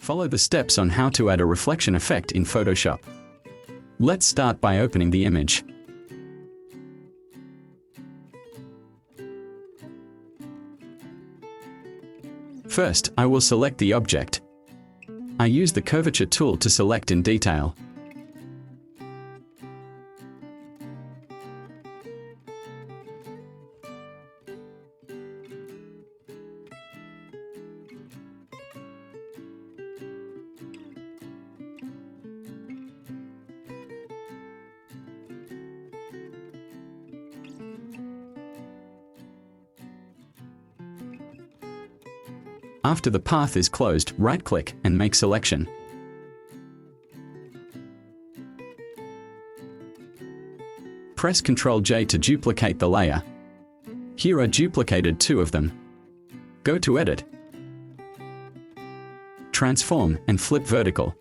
Follow the steps on how to add a reflection effect in Photoshop. Let's start by opening the image. First, I will select the object. I use the curvature tool to select in detail. After the path is closed, right-click and make selection. Press Ctrl-J to duplicate the layer. Here are duplicated 2 of them. Go to Edit, Transform and flip vertical.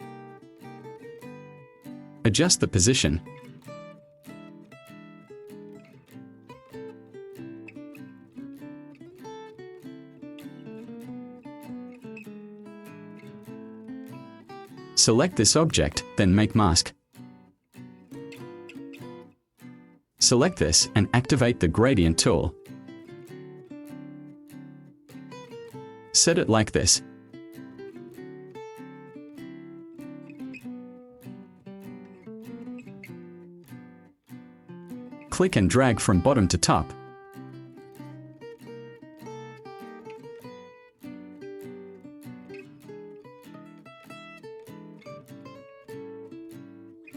Adjust the position. Select this object, then make mask. Select this and activate the gradient tool. Set it like this. Click and drag from bottom to top.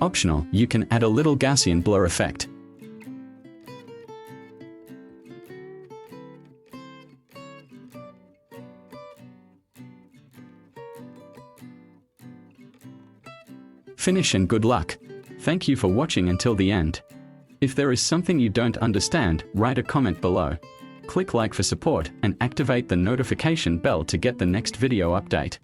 Optional, you can add a little Gaussian blur effect. Finish and good luck. Thank you for watching until the end. If there is something you don't understand, write a comment below. Click like for support and activate the notification bell to get the next video update.